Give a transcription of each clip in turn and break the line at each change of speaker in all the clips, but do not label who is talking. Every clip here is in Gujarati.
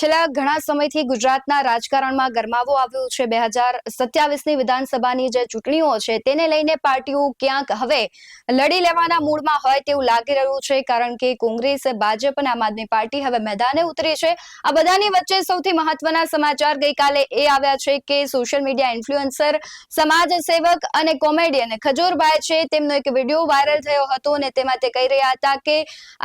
છેલ્લા ઘણા સમયથી ગુજરાતના રાજકારણમાં ગરમાવો આવ્યો છે. 2027ની વિધાનસભાની જે ચૂંટણીઓ છે તેને લઈને પાર્ટીઓ ક્યાંક હવે લડી લેવાના મૂડમાં હોય તેવું લાગી રહ્યું છે, કારણ કે કોંગ્રેસ, ભાજપ અને આમ આદમી પાર્ટી હવે મેદાને ઉતરી છે. આ બધાની વચ્ચે સૌથી મહત્વના સમાચાર ગઈકાલે એ આવ્યા છે કે સોશિયલ મીડિયા ઇન્ફ્લુએન્સર, સમાજ સેવક અને કોમેડિયન ખજૂરભાઈ છે, તેમનો એક વિડીયો વાયરલ થયો હતો અને તેમાં તે કહી રહ્યા હતા કે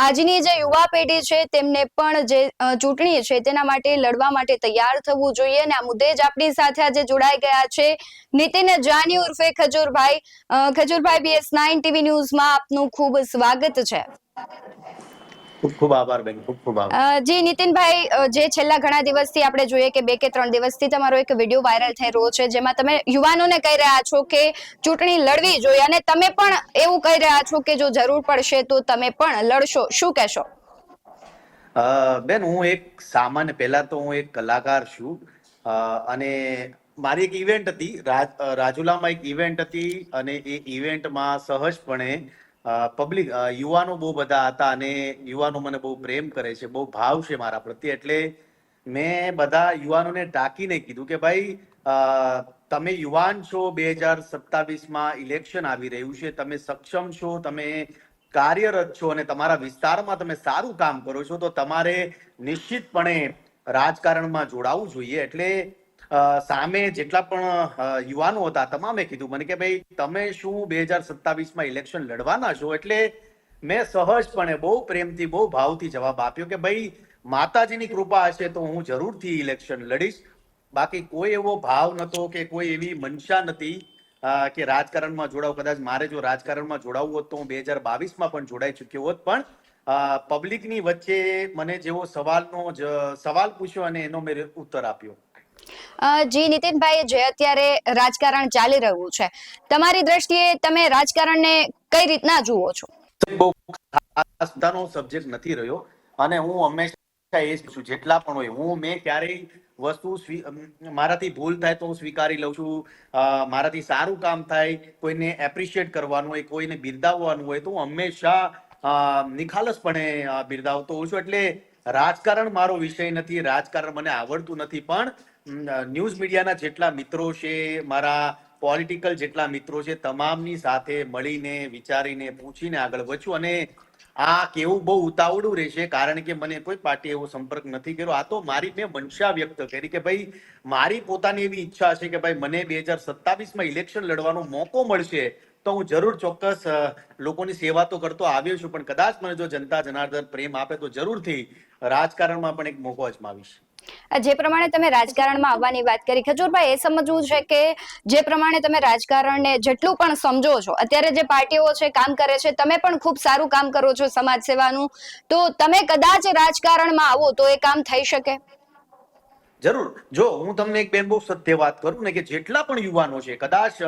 આજની જે યુવા પેઢી છે તેમને પણ જે ચૂંટણી છે તેના માટે લડવા માટે તૈયાર થવું જોઈએ. અને આ મુદ્દે જ આપણી સાથે આજે જોડાઈ ગયા છે નીતિન જાની ઉર્ફે ખજૂરભાઈ. ખજૂરભાઈ, BS9 ટીવી ન્યૂઝમાં આપનું ખૂબ સ્વાગત છે.
ખૂબ ખૂબ આભાર બેન, ખૂબ ખૂબ આભાર.
જી નીતિનભાઈ, જે છેલ્લા ઘણા દિવસથી આપણે જોઈએ કે 2 કે 3 દિવસથી તમારો એક વિડીયો વાયરલ થઈ રહ્યો છે જેમાં તમે યુવાનોને કહી રહ્યા છો કે ચૂંટણી લડવી જોઈએ અને તમે પણ એવું કહી રહ્યા છો કે જો જરૂર પડશે તો તમે પણ લડશો, શું કહેશો?
બેન, હું એક સામાન્ય, પહેલા તો હું એક કલાકાર છું અને મારી એક ઇવેન્ટ હતી રાજુલામાં, એક ઇવેન્ટ હતી અને એ ઇવેન્ટમાં સહજપણે પબ્લિક, યુવાનો બહુ બધા હતા અને યુવાનો મને બહુ પ્રેમ કરે છે, બહુ ભાવ છે મારા પ્રત્યે. એટલે મેં બધા યુવાનોને ટાંકીને કીધું કે ભાઈ, તમે યુવાન છો, 2027માં ઇલેક્શન આવી રહ્યું છે, તમે સક્ષમ છો, તમે કાર્યરત છો અને તમારા વિસ્તારમાં તમે સારું કામ કરો છો તો તમારે નિશ્ચિતપણે રાજકારણમાં જોડાવું જોઈએ. એટલે સામે જેટલા પણ યુવાનો હતા તમામે કીધું મને કે ભાઈ, તમે શું 2027માં ઇલેક્શન લડવાના છો? એટલે મેં સહજપણે, બહુ પ્રેમથી, બહુ ભાવથી જવાબ આપ્યો કે ભાઈ, માતાજીની કૃપા હશે તો હું જરૂરથી ઇલેક્શન લડીશ. બાકી કોઈ એવો ભાવ નહોતો કે કોઈ એવી મનસા નથી કે રાજકારણમાં જોડાવ. કદાચ મારે જો રાજકારણમાં જોડાવવું હોત તો હું 2022માં પણ જોડાઈ ચૂક્યો હોત, પણ પબ્લિકની વચ્ચે મને જેવો સવાલ પૂછ્યો અને એનો મેં ઉત્તર આપ્યો.
જી નીતિનભાઈ, જે અત્યારે રાજકારણ ચાલી રહ્યું છે, તમારી દ્રષ્ટિએ તમે રાજકારણને કઈ રીતના જુઓ છો?
બહુ ખાસ સબ્જેક્ટ નથી રહ્યો અને હું હંમેશા એ જ છું, જેટલા પણ હોય મેં ક્યારેય વસ્તુ મારાથી ભૂલ થાય તો હું સ્વીકારી લઉં છું. મારાથી સારું કામ થાય, કોઈને એપ્રિશિએટ કરવાનું હોય, કોઈને બિરદાવવાનું હોય તો હું હંમેશા નિખાલસપણે બિરદાવતો હોઉં છું. એટલે રાજકારણ મારો વિષય નથી, રાજકારણ મને આવડતું નથી, પણ ન્યૂઝ મીડિયાના જેટલા મિત્રો છે, મારા પોલિટિકલ જેટલા મિત્રો છે, તમામની સાથે મળીને, વિચારીને, પૂછીને આગળ વધશું. અને આ કેવું બહુ ઉતાવળું રહેશે કારણ કે મને કોઈ પાર્ટી એવો સંપર્ક નથી કર્યો. આ તો મારી મેં મનસા વ્યક્ત કરી કે ભાઈ, મારી પોતાની એવી ઈચ્છા છે કે ભાઈ, મને 2027માં ઇલેક્શન લડવાનો મોકો મળશે તો હું જરૂર ચોક્કસ લોકોની સેવા તો કરતો આવ્યો છું, પણ કદાચ મને જો જનતા જનાર્દન પ્રેમ આપે તો જરૂરથી રાજકારણમાં પણ એક મોકો અજમાવીશ.
જે પ્રમાણે તમે રાજકારણમાં આવવાની વાત કરી, ખજૂરભાઈ, એ સમજવું છે કે જે પ્રમાણે તમે રાજકારણને જેટલું પણ સમજો છો, અત્યારે જે પાર્ટીઓ છે કામ કરે છે, તમે પણ ખૂબ સારું કામ કરો છો સમાજ સેવાનું, તો તમે કદાચ રાજકારણમાં આવો તો એ કામ થઈ શકે?
જરૂર. જો હું તમને એક બેન બહુ સત્ય વાત કરું ને, કે જેટલા પણ યુવાનો છે, કદાચ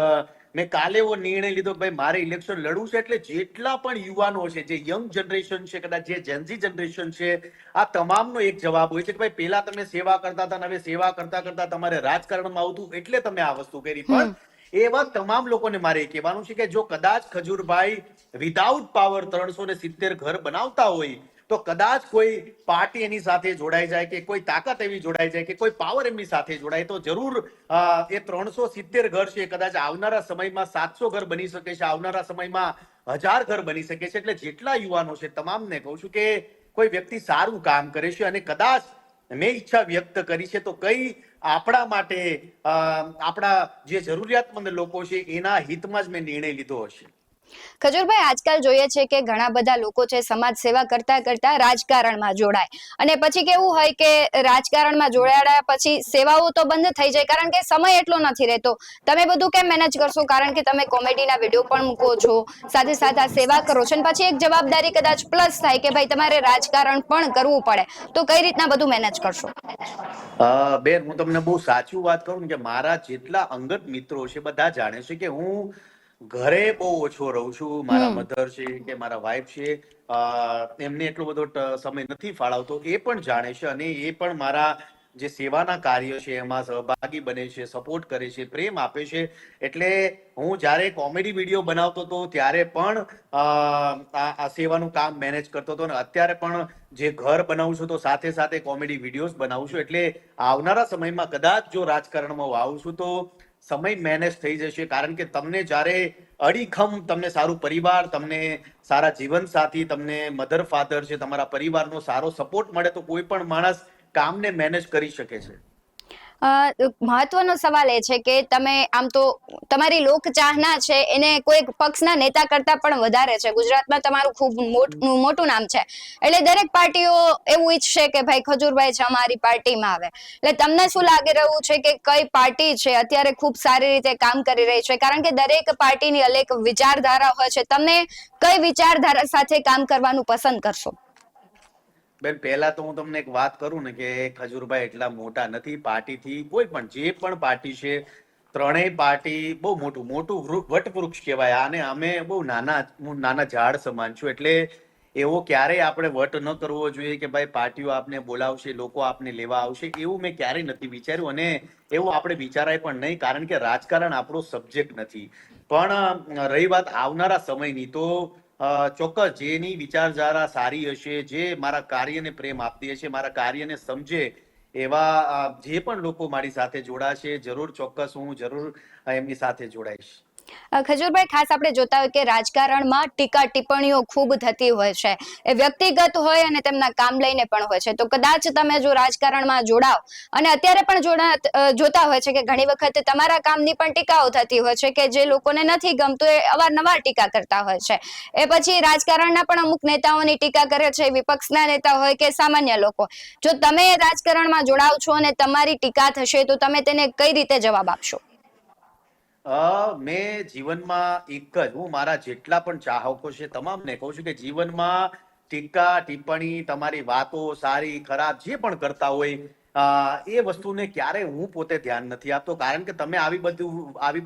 મેં કાલે એવો નિર્ણય લીધો કે ભાઈ મારે ઇલેક્શન લડવું છે, એટલે જેટલા પણ યુવાનો છે, જે યંગ જનરેશન છે, કદાચ જે જેનઝી જનરેશન છે, આ તમામનો એક જવાબ હોય છે કે ભાઈ, પહેલા તમે સેવા કરતા હતા, હવે સેવા કરતા કરતા તમારે રાજકારણમાં આવતું એટલે તમે આ વસ્તુ કરી. પણ એવા તમામ લોકોને મારે કહેવાનું છે કે જો કદાચ ખજૂરભાઈ વિધાઉટ પાવર 370 ઘર બનાવતા હોય તો કદાચ કોઈ પાર્ટી એની સાથે જોડાઈ જાય, કે કોઈ તાકાત એવી જોડાઈ જાય, કે કોઈ પાવર એમની સાથે જોડાય તો જરૂર એ 370 ઘર છે કદાચ આવનારા સમયમાં 700 ઘર બની શકે છે, આવનારા સમયમાં 1000 ઘર બની શકે છે. એટલે જેટલા યુવાનો છે તમામને કહું છું કે કોઈ વ્યક્તિ સારું કામ કરે છે અને કદાચ મેં ઈચ્છા વ્યક્ત કરી છે તો કઈ આપણા માટે, આપણા જે જરૂરિયાતમંદ લોકો છે એના હિતમાં જ મેં નિર્ણય લીધો હશે.
ખજૂરભાઈ, આજકાલ જોઈએ છે કે ઘણા બધા લોકો છે સમાજ સેવા કરતા કરતા રાજકારણમાં જોડાય અને પછી કેવું હોય કે રાજકારણમાં જોડાયા પછી સેવાઓ તો બંધ થઈ જાય કારણ કે સમય એટલો નથી રહેતો. તમે બધું કેમ મેનેજ કરશો? કારણ કે તમે કોમેડીના વિડીયો પણ મૂકો છો, સાથે સાથે આ સેવા કરો છો, અને પછી એક જવાબદારી કદાચ પ્લસ થાય કે ભાઈ તમારે રાજકારણ પણ કરવું પડે, તો કઈ રીતના બધું મેનેજ કરશો?
બેન, હું તમને બહુ સાચું વાત કરું કે મારા જેટલા અંગત મિત્રો છે બધા જાણે છે કે હું ઘરે બહુ ઓછો રહું છું. મારા મધર છે કે મારા વાઈફ છે, એમને એટલો બધો સમય નથી ફાળવતો, એ પણ જાણે છે અને એ પણ મારા જે સેવાના કાર્ય છે એમાં સહભાગી બને છે, સપોર્ટ કરે છે, પ્રેમ આપે છે. એટલે હું જ્યારે કોમેડી વિડીયો બનાવતો હતો ત્યારે પણ આ સેવાનું કામ મેનેજ કરતો હતો, અને અત્યારે પણ જે ઘર બનાવું છું તો સાથે સાથે કોમેડી વિડીયોઝ બનાવું છું. એટલે આવનારા સમયમાં કદાચ જો રાજકારણમાં આવું છું તો સમય મેનેજ થઈ જશે, કારણ કે તમને જ્યારે અડીખમ તમને સારું પરિવાર, તમને સારા જીવનસાથી, તમને મધર ફાધર છે, તમારા પરિવારનો સારો સપોર્ટ મળે તો કોઈ પણ માણસ કામને મેનેજ કરી શકે છે.
મહત્વનો સવાલ એ છે કે તમે આમ તો તમારી લોકચાહના છે એને કોઈ પક્ષના નેતા કરતા પણ વધારે છે. ગુજરાતમાં તમારું ખૂબ મોટું નામ છે, એટલે દરેક પાર્ટીઓ એવું ઈચ્છશે કે ભાઈ ખજૂરભાઈ છે અમારી પાર્ટીમાં આવે. એટલે તમને શું લાગી રહ્યું છે કે કઈ પાર્ટી છે અત્યારે ખૂબ સારી રીતે કામ કરી રહી છે? કારણ કે દરેક પાર્ટીની અલગ વિચારધારા હોય છે. તમે કઈ વિચારધારા સાથે કામ કરવાનું પસંદ કરશો?
બેન, પહેલા તો હું તમને એક વાત કરું ને કે ખજૂરભાઈ એટલા મોટા નથી પાર્ટીથી. કોઈ પણ જે પણ પાર્ટી છે, ત્રણેય પાર્ટી બહુ મોટું મોટું વટવૃક્ષ કહેવાય આને. અમે બહુ નાના ઝાડ સમાન છું. એટલે એવો ક્યારેય આપણે વટ ન કરવો જોઈએ કે ભાઈ પાર્ટીઓ આપને બોલાવશે, લોકો આપને લેવા આવશે, એવું મેં ક્યારેય નથી વિચાર્યું, અને એવું આપણે વિચારાય પણ નહીં, કારણ કે રાજકારણ આપણો સબ્જેક્ટ નથી. પણ રહી વાત આવનારા સમયની, તો ચોક્કસ જેની વિચારધારા સારી હશે, જે મારા કાર્યને પ્રેમ આપતી હશે, મારા કાર્યને સમજે એવા જે પણ લોકો મારી સાથે જોડાશે, જરૂર ચોક્કસ હું જરૂર એમની સાથે જોડાઈશ.
ખજૂરભાઈ, ખાસ આપણે જોતા હોય કે રાજકારણમાં ટીકા ટિપ્પણીઓ ખૂબ થતી હોય છે. એ વ્યક્તિગત હોય અને તેમના કામ લઈને પણ હોય છે. તો કદાચ તમે જો રાજકારણમાં જોડાવ અને અત્યારે પણ જોતા હોય છે કે ઘણી વખત તમારા કામની પણ ટીકાઓ થતી હોય છે, કે જે લોકોને નથી ગમતું એ અવારનવાર ટીકા કરતા હોય છે. એ પછી રાજકારણના પણ અમુક નેતાઓની ટીકા કરે છે, વિપક્ષના નેતા હોય કે સામાન્ય લોકો. જો તમે રાજકારણમાં જોડાવ છો અને તમારી ટીકા થશે તો તમે તેને કઈ રીતે જવાબ આપશો?
મેં જીવનમાં એક જ, હું મારા જેટલા પણ ચાહકો છે તમામને કહું છું કે જીવનમાં ટીકા ટિપ્પણી, તમારી વાતો સારી ખરાબ જે પણ કરતા હોય એ વસ્તુને ક્યારે હું પોતે ધ્યાન નથી આપતો, કારણ કે તમે આવી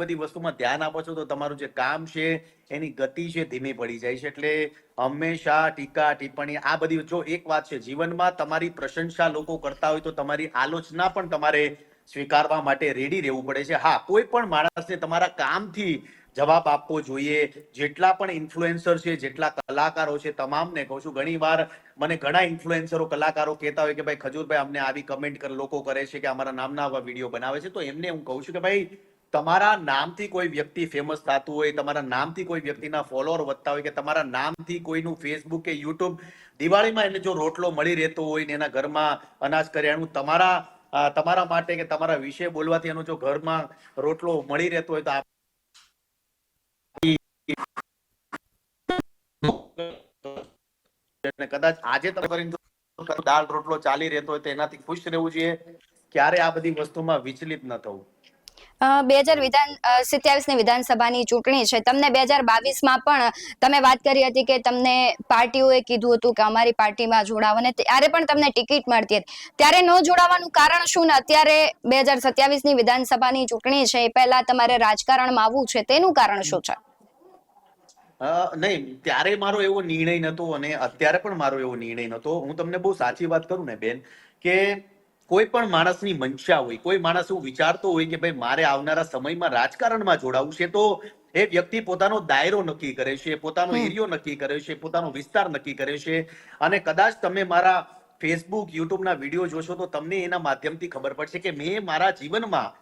બધી વસ્તુમાં ધ્યાન આપો છો તો તમારું જે કામ છે એની ગતિ છે ધીમી પડી જાય છે. એટલે હંમેશા ટીકા ટિપ્પણી આ બધી, જો એક વાત છે જીવનમાં, તમારી પ્રશંસા લોકો કરતા હોય તો તમારી આલોચના પણ તમારે સ્વીકારવા માટે રેડી રહેવું પડે છે. હા, કોઈ પણ માણસને તમારા કામથી જવાબ આપવો જોઈએ. જેટલા પણ ઇન્ફ્લુએન્સર છે, જેટલા કલાકારો છે, તમામને કહું છું. ઘણી વાર મને ઘણા ઇન્ફ્લુએન્સરો, કલાકારો કહેતા હોય કે ભાઈ ખજૂરભાઈ અમને આવી કમેન્ટ લોકો કરે છે કે અમારા નામના આવા વિડીયો બનાવે છે. તો એમને હું કહું છું કે ભાઈ તમારા નામથી કોઈ વ્યક્તિ ફેમસ થતું હોય, તમારા નામથી કોઈ વ્યક્તિના ફોલોઅર વધતા હોય, કે તમારા નામથી કોઈનું ફેસબુક કે યુટ્યુબ દિવાળીમાં એને જો રોટલો મળી રહેતો હોય ને એના ઘરમાં અનાજ કરિયાણું તમારા માટે કે તમારા વિશે બોલવાથી એનો જો ઘરમાં રોટલો મળી રહેતો હોય તો કદાચ આજે તમે કરીને દાળ રોટલો ચાલી રહેતો હોય તો એનાથી ખુશ રહેવું જોઈએ. ક્યારે આ બધી વસ્તુમાં વિચલિત ન થવું.
2027ની વિધાનસભાની ચૂંટણી છે. તમને 2022માં પણ તમે વાત કરી હતી કે તમને પાર્ટીઓએ કીધું હતું કે અમારી પાર્ટીમાં જોડાવ, અને ત્યારે પણ તમને ટિકિટ મળતી હતી. ત્યારે ન જોડાવાનું કારણ શું, ને અત્યારે 2027ની વિધાનસભાની ચૂંટણી છે, એ પહેલા તમારે રાજકારણમાં આવવું છે, તેનું કારણ શું છે?
નહીં, ત્યારે મારો એવો નિર્ણય નતો અને અત્યારે પણ મારો એવો નિર્ણય નતો. હું તમને બહુ સાચી વાત કરું ને બેન, કે કોઈ પણ માણસની મંશા હોય, કોઈ માણસ એવું વિચારતો હોય કે ભાઈ મારે આવનારા સમયમાં રાજકારણમાં જોડાવું છે, તો એ વ્યક્તિ પોતાનો દાયરો નક્કી કરે છે, પોતાનો એરિયો નક્કી કરે છે, પોતાનો વિસ્તાર નક્કી કરે છે. અને કદાચ તમે મારા ફેસબુક, યુટ્યુબના વિડીયો જોશો તો તમને એના માધ્યમથી ખબર પડશે કે મેં મારા જીવનમાં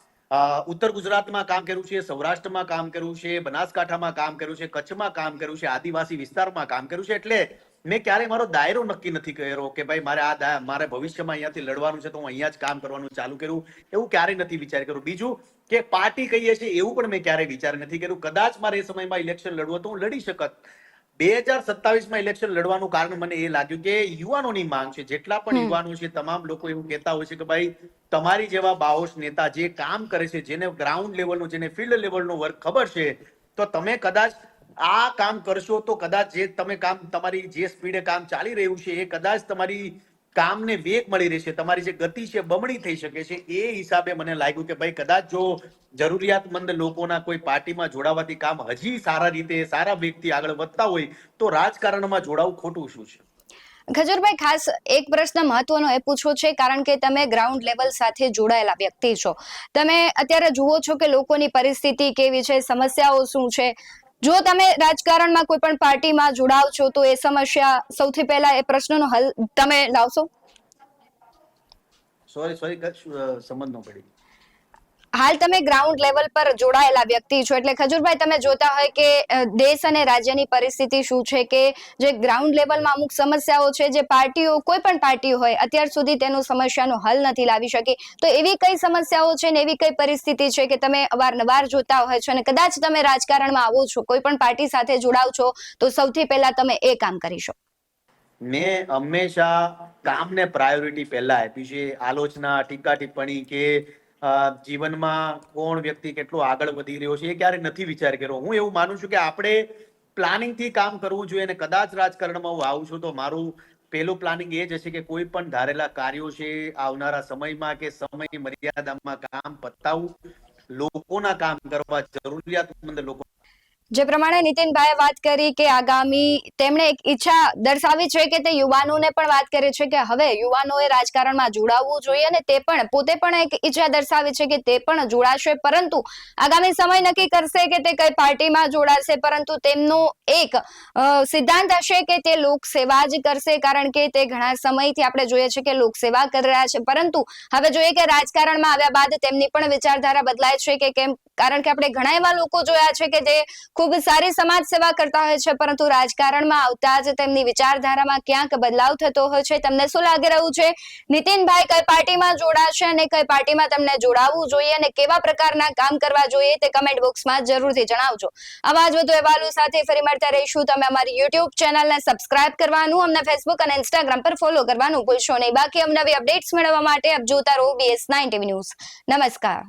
ઉત્તર ગુજરાતમાં કામ કર્યું છે, સૌરાષ્ટ્રમાં કામ કર્યું છે, બનાસકાંઠામાં કામ કર્યું છે, કચ્છમાં કામ કર્યું છે, આદિવાસી વિસ્તારમાં કામ કર્યું છે. એટલે મેં ક્યારેય મારો દાયરો નક્કી નથી કર્યો કે ભાઈ મારે ભવિષ્યમાં અહીંયાથી લડવાનું છે તો હું અહીંયા જ કામ કરવાનું ચાલુ કર્યું, એવું ક્યારેય નથી વિચાર કર્યું. બીજું કે પાર્ટી કહીએ છીએ એવું પણ મેં ક્યારેય વિચાર નથી કર્યું. કદાચ મારે એ સમયમાં ઇલેક્શન લડવું તો હું લડી શકત. 2027માં ઇલેક્શન લડવાનું કારણ મને એ લાગ્યું કે યુવાનોની માંગ છે. જેટલા પણ યુવાનો છે તમામ લોકો એવું કહેતા હોય છે કે ભાઈ તમારી જેવા બાહોશ નેતા જે કામ કરે છે, જેને ગ્રાઉન્ડ લેવલનું, જેને ફિલ્ડ લેવલનું વર્ક ખબર છે, તો તમે કદાચ આ કામ કરશો તો કદાચ જે તમે કામ, તમારી જે સ્પીડે કામ ચાલી રહ્યું છે એ કદાચ તમારી કામને વેગ મળી રહેશે, તમારી જે ગતિ છે બમણી થઈ શકે છે. એ હિસાબે મને લાગ્યું કે ભાઈ કદાચ જો જરૂરિયાતમંદ લોકોના કોઈ પાર્ટીમાં જોડાવાથી કામ હજી સારા રીતે, સારા વેગથી આગળ વધતા હોય તો રાજકારણમાં જોડાવું ખોટું શું છે?
ખજૂરભાઈ, ખાસ એક પ્રશ્ન મહત્વનો એ પૂછવો છે, કારણ કે તમે ગ્રાઉન્ડ લેવલ સાથે જોડાયેલા વ્યક્તિ છો. તમે અત્યારે જુઓ છો કે લોકોની પરિસ્થિતિ કેવી છે, સમસ્યાઓ શું છે. જો તમે રાજકારણમાં કોઈ પણ પાર્ટીમાં જોડાવ છો તો એ સમસ્યા સૌથી પહેલા એ પ્રશ્નનો હલ તમે લાવશો.
સોરી સમજ ન પડી.
હાલ તમે ગ્રાઉન્ડ લેવલ પર જોડાયેલા વ્યક્તિ છો, એટલે ખજૂરભાઈ તમે જોતા હોય કે દેશ અને રાજ્યની પરિસ્થિતિ શું છે, કે જે ગ્રાઉન્ડ લેવલમાં અમુક સમસ્યાઓ છે, જે પાર્ટીઓ કોઈ પણ પાર્ટી હોય અત્યાર સુધી તેનું સમસ્યાનો હલ નથી લાવી શકી. તો એવી કઈ સમસ્યાઓ છે ને એવી કઈ પરિસ્થિતિ છે કે તમે અવારનવાર જોતા હોય છો અને કદાચ તમે રાજકારણમાં આવો છો, કોઈ પણ પાર્ટી સાથે જોડાવ છો તો સૌથી પહેલા તમે એ કામ કરીશો.
મેં હંમેશા કામને પ્રાયોરિટી પહેલા આપી છે. આલોચના, ટીકા ટિપ્પણી કે જીવનમાં કોણ વ્યક્તિ કેટલો આગળ વધી રહ્યો છે એ ક્યારે નથી વિચાર કર્યો. હું એવું માનું છું કે આપણે પ્લાનિંગથી કામ કરવું જોઈએ, અને કદાચ રાજકારણમાં હું આવું છું તો મારું પહેલું પ્લાનિંગ એ જ હશે કે કોઈ પણ ધારેલા કાર્યો છે આવનારા સમયમાં કે સમયની મર્યાદામાં કામ પતાવવું, લોકોના કામ કરવા, જરૂરિયાતમંદ લોકો.
જે પ્રમાણે નીતિનભાઈએ વાત કરી કે આગામી તેમણે એક ઈચ્છા દર્શાવી છે કે તે યુવાનોને પણ વાત કરે છે કે હવે યુવાનોએ રાજકારણમાં જોડાવવું જોઈએ, અને તે પણ પોતે પણ એક ઈચ્છા દર્શાવી છે કે તે પણ જોડાશે, પરંતુ આગામી સમય નક્કી કરશે કે તે કઈ પાર્ટીમાં જોડાશે. પરંતુ તેમનો એક સિદ્ધાંત હશે કે તે લોકસેવા જ કરશે, કારણ કે તે ઘણા સમયથી આપણે જોઈએ છે કે લોકસેવા કરી રહ્યા છે. પરંતુ હવે જોઈએ કે રાજકારણમાં આવ્યા બાદ તેમની પણ વિચારધારા બદલાય છે કે કેમ, કારણ કે આપણે ઘણા એવા લોકો જોયા છે કે જે ખૂબ સારી સમાજ સેવા કરતા હોય છે, પરંતુ રાજકારણમાં આવતા જ તેમની વિચારધારામાં ક્યાંક બદલાવ થતો હોય છે. તમને શું લાગી રહ્યું છે, નીતિનભાઈ કઈ પાર્ટીમાં જોડાશે અને કઈ પાર્ટીમાં તમને જોડાવવું જોઈએ અને કેવા પ્રકારના કામ કરવા જોઈએ તે કમેન્ટ બોક્સમાં જરૂરથી જણાવજો. આવા જ વધુ અહેવાલો સાથે ફરી મળતા રહીશું. તમે અમારી યુટ્યુબ ચેનલને સબસ્ક્રાઇબ કરવાનું, અમને ફેસબુક અને ઇન્સ્ટાગ્રામ પર ફોલો કરવાનું ભૂલશો નહીં. બાકી અવનવી અપડેટ્સ મેળવવા માટે આપ જોતા રહો BS9 TV ન્યૂઝ. નમસ્કાર.